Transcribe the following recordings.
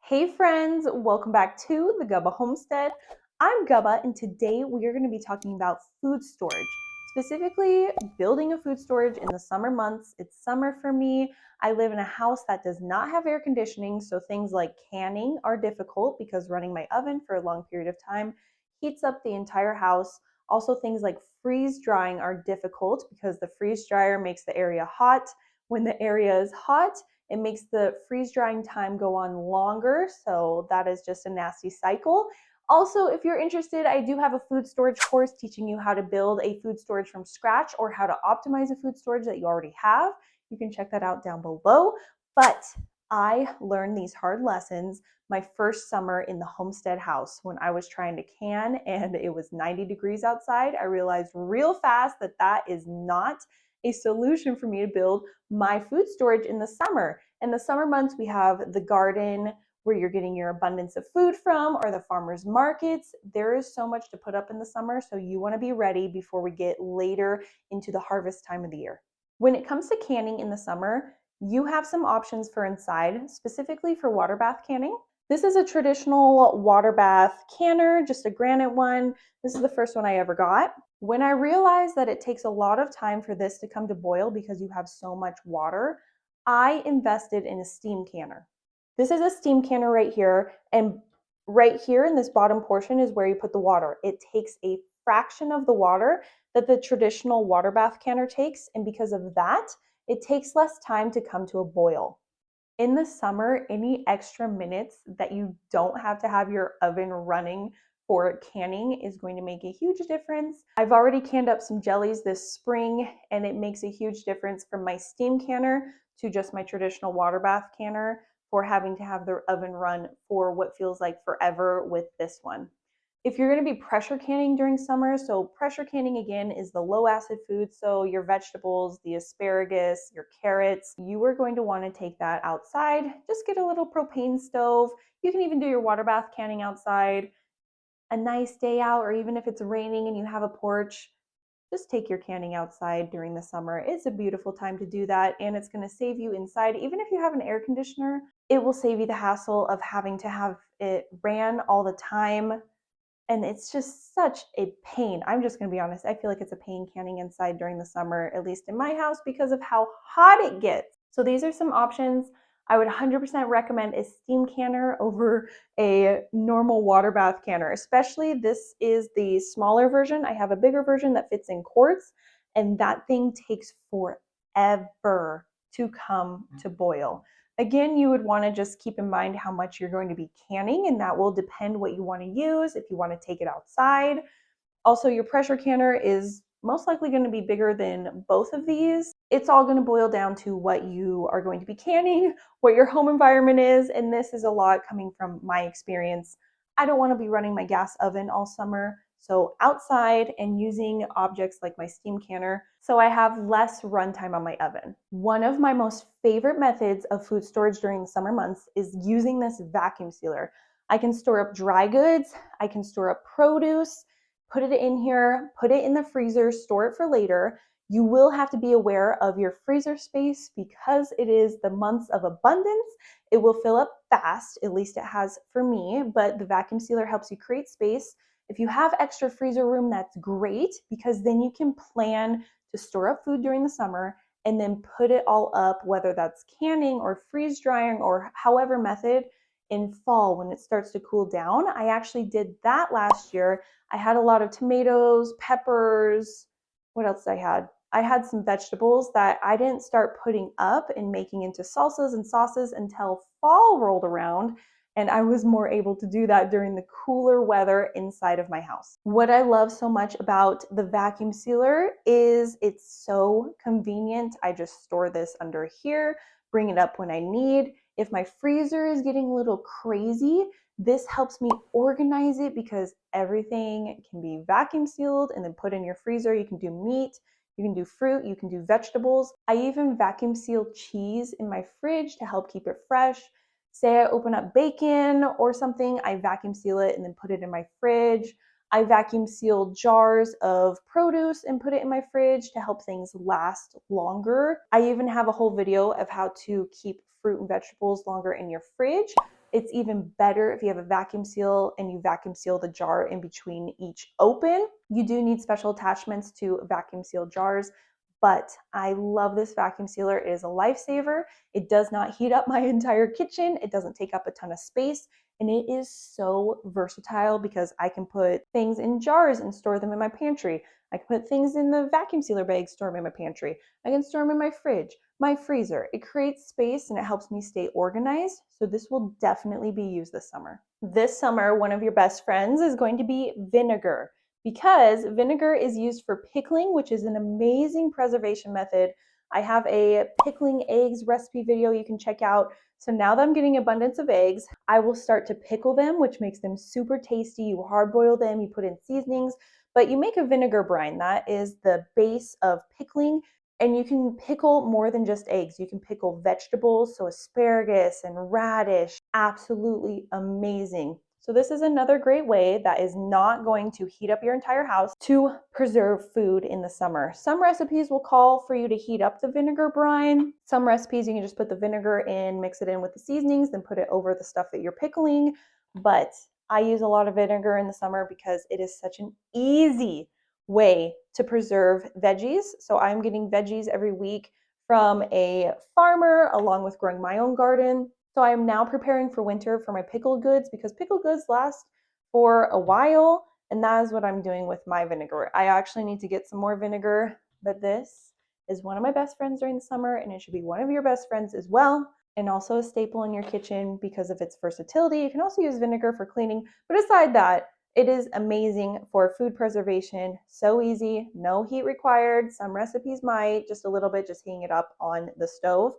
Hey friends, welcome back to the Gubba Homestead. I'm Gubba and today we are going to be talking about food storage, specifically building a food storage in the summer months. It's summer for me. I live in a house that does not have air conditioning, so things like canning are difficult because running my oven for a long period of time heats up the entire house. Also, things like freeze drying are difficult because the freeze dryer makes the area hot. When the area is hot, it makes the freeze drying time go on longer, so that is just a nasty cycle. Also, if you're interested, I do have a food storage course teaching you how to build a food storage from scratch or how to optimize a food storage that you already have. You can check that out down below. But I learned these hard lessons my first summer in the homestead house when I was trying to can and it was 90 degrees outside. I realized real fast that that is not a solution for me to build my food storage in the summer. In the summer months, we have the garden where you're getting your abundance of food from, or the farmers markets. There is so much to put up in the summer, so you want to be ready before we get later into the harvest time of the year. When it comes to canning in the summer, you have some options for inside, specifically for water bath canning. This is a traditional water bath canner, just a granite one. This is the first one I ever got. When I realized that it takes a lot of time for this to come to boil because you have so much water, I invested in a steam canner. This is a steam canner right here, and right here in this bottom portion is where you put the water. It takes a fraction of the water that the traditional water bath canner takes, and because of that, it takes less time to come to a boil. In the summer, any extra minutes that you don't have to have your oven running for canning is going to make a huge difference. I've already canned up some jellies this spring, and it makes a huge difference from my steam canner to just my traditional water bath canner for having to have the oven run for what feels like forever with this one. If you're going to be pressure canning during summer, so pressure canning again is the low acid food, so your vegetables, the asparagus, your carrots, you are going to want to take that outside. Just get a little propane stove. You can even do your water bath canning outside. A nice day out, or even if it's raining and you have a porch, just take your canning outside during the summer. It's a beautiful time to do that, and it's going to save you inside. Even if you have an air conditioner, it will save you the hassle of having to have it ran all the time. And it's just such a pain. I'm just going to be honest. I feel like it's a pain canning inside during the summer, at least in my house, because of how hot it gets. So these are some options. I would 100% recommend a steam canner over a normal water bath canner, especially this is the smaller version. I have a bigger version that fits in quarts, and that thing takes forever to come to boil. Again, you would want to just keep in mind how much you're going to be canning, and that will depend what you want to use, if you want to take it outside. Also, your pressure canner is most likely going to be bigger than both of these. It's all going to boil down to what you are going to be canning, what your home environment is, and this is a lot coming from my experience. I don't want to be running my gas oven all summer, so outside and using objects like my steam canner so I have less runtime on my oven. One of my most favorite methods of food storage during the summer months is using this vacuum sealer. I can store up dry goods, I can store up produce, put it in here, put it in the freezer, store it for later. You will have to be aware of your freezer space because it is the months of abundance. It will fill up fast, at least it has for me, but the vacuum sealer helps you create space. If you have extra freezer room, that's great because then you can plan to store up food during the summer and then put it all up, whether that's canning or freeze drying or however method, in fall when it starts to cool down. I actually did that last year. I had a lot of tomatoes, peppers. What else did I had? I had some vegetables that I didn't start putting up and making into salsas and sauces until fall rolled around. And I was more able to do that during the cooler weather inside of my house. What I love so much about the vacuum sealer is it's so convenient. I just store this under here, bring it up when I need. If my freezer is getting a little crazy, this helps me organize it because everything can be vacuum sealed and then put in your freezer. You can do meat, you can do fruit, you can do vegetables. I even vacuum seal cheese in my fridge to help keep it fresh. Say I open up bacon or something, I vacuum seal it and then put it in my fridge. I vacuum seal jars of produce and put it in my fridge to help things last longer. I even have a whole video of how to keep fruit and vegetables longer in your fridge. It's even better if you have a vacuum seal and you vacuum seal the jar in between each open. You do need special attachments to vacuum seal jars, but I love this vacuum sealer. It is a lifesaver. It does not heat up my entire kitchen. It doesn't take up a ton of space. And it is so versatile because I can put things in jars and store them in my pantry. I can put things in the vacuum sealer bag, store them in my pantry. I can store them in my fridge, my freezer. It creates space and it helps me stay organized. So this will definitely be used this summer. This summer, one of your best friends is going to be vinegar, because vinegar is used for pickling, which is an amazing preservation method. I have a pickling eggs recipe video you can check out. So now that I'm getting abundance of eggs, I will start to pickle them, which makes them super tasty. You hard boil them, you put in seasonings, but you make a vinegar brine. That is the base of pickling. And you can pickle more than just eggs. You can pickle vegetables, so asparagus and radish. Absolutely amazing. So this is another great way that is not going to heat up your entire house to preserve food in the summer. Some recipes will call for you to heat up the vinegar brine. Some recipes you can just put the vinegar in, mix it in with the seasonings, then put it over the stuff that you're pickling. But I use a lot of vinegar in the summer because it is such an easy way to preserve veggies. So I'm getting veggies every week from a farmer along with growing my own garden. So I am now preparing for winter for my pickled goods because pickled goods last for a while, and that is what I'm doing with my vinegar. I actually need to get some more vinegar, but this is one of my best friends during the summer, and it should be one of your best friends as well, and also a staple in your kitchen because of its versatility. You can also use vinegar for cleaning, but aside that, it is amazing for food preservation. So easy, no heat required. Some recipes might, just a little bit, just heating it up on the stove.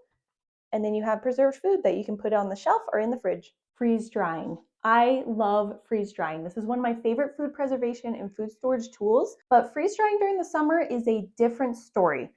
And then you have preserved food that you can put on the shelf or in the fridge. Freeze drying. I love freeze drying. This is one of my favorite food preservation and food storage tools, but freeze drying during the summer is a different story.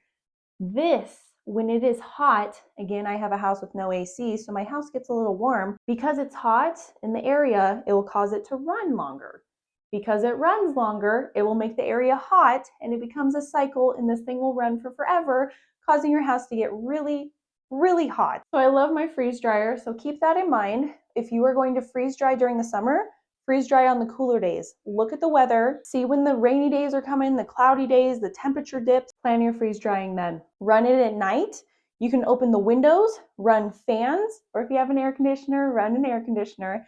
This, when it is hot, again, I have a house with no AC, so my house gets a little warm. Because it's hot in the area, it will cause it to run longer. Because it runs longer, it will make the area hot, and it becomes a cycle, and this thing will run for forever, causing your house to get really, really hot. So I love my freeze dryer, so keep that in mind. If you are going to freeze dry during the summer, freeze dry on the cooler days. Look at the weather, see when the rainy days are coming, the cloudy days, the temperature dips, plan your freeze drying then. Run it at night. You can open the windows, run fans, or if you have an air conditioner, run an air conditioner.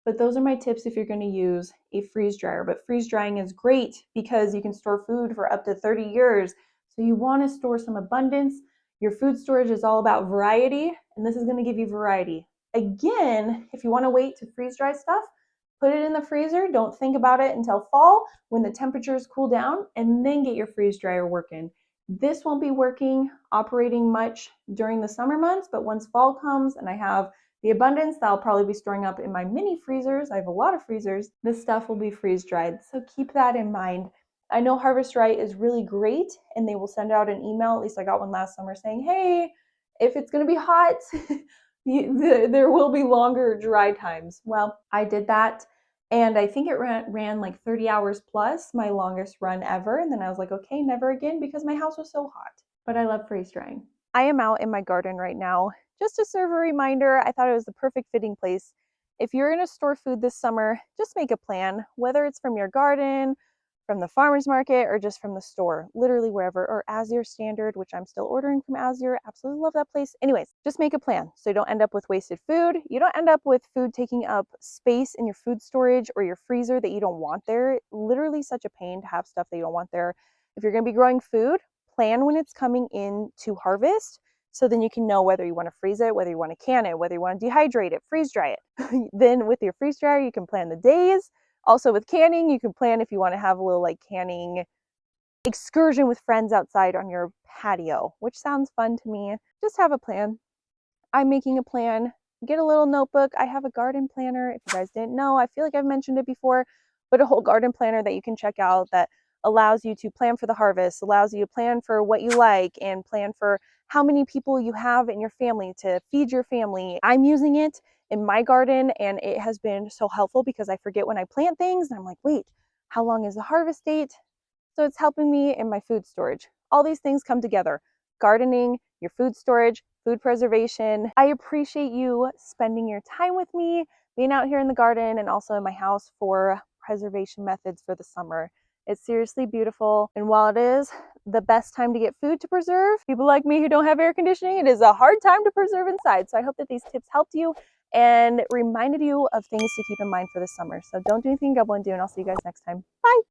But those are my tips if you're going to use a freeze dryer. But freeze drying is great because you can store food for up to 30 years. So you want to store some abundance. Your food storage is all about variety, and this is going to give you variety. Again, if you want to wait to freeze dry stuff, put it in the freezer. Don't think about it until fall when the temperatures cool down, and then get your freeze dryer working. This won't be operating much during the summer months, but once fall comes and I have the abundance that I'll probably be storing up in my mini freezers, I have a lot of freezers, this stuff will be freeze dried. So keep that in mind. I know Harvest Right is really great, and they will send out an email, at least I got one last summer, saying, hey, if it's going to be hot, there will be longer dry times. Well, I did that, and I think it ran like 30 hours plus, my longest run ever. And then I was like, okay, never again, because my house was so hot. But I love freeze drying. I am out in my garden right now. Just to serve a reminder, I thought it was the perfect fitting place. If you're going to store food this summer, just make a plan, whether it's from your garden, from the farmer's market, or just from the store, literally wherever, or Azure Standard, which I'm still ordering from Azure. Absolutely love that place. Anyways, just make a plan so you don't end up with wasted food. You don't end up with food taking up space in your food storage or your freezer that you don't want there. Literally such a pain to have stuff that you don't want there. If you're going to be growing food, plan when it's coming in to harvest, so then you can know whether you want to freeze it, whether you want to can it, whether you want to dehydrate it, freeze dry it. Then with your freeze dryer, you can plan the days. Also with canning, you can plan if you want to have a little like canning excursion with friends outside on your patio, which sounds fun to me. Just have a plan. I'm making a plan. Get a little notebook. I have a garden planner. If you guys didn't know, I feel like I've mentioned it before, but a whole garden planner that you can check out that allows you to plan for the harvest, allows you to plan for what you like, and plan for how many people you have in your family to feed your family. I'm using it in my garden, and it has been so helpful because I forget when I plant things, and I'm like, wait, how long is the harvest date? So it's helping me in my food storage. All these things come together: gardening, your food storage, food preservation. I appreciate you spending your time with me, being out here in the garden and also in my house for preservation methods for the summer. It's seriously beautiful, and while it is the best time to get food to preserve, people like me who don't have air conditioning, it is a hard time to preserve inside. So I hope that these tips helped you and reminded you of things to keep in mind for the summer. So don't do anything you won't do, and I'll see you guys next time. Bye!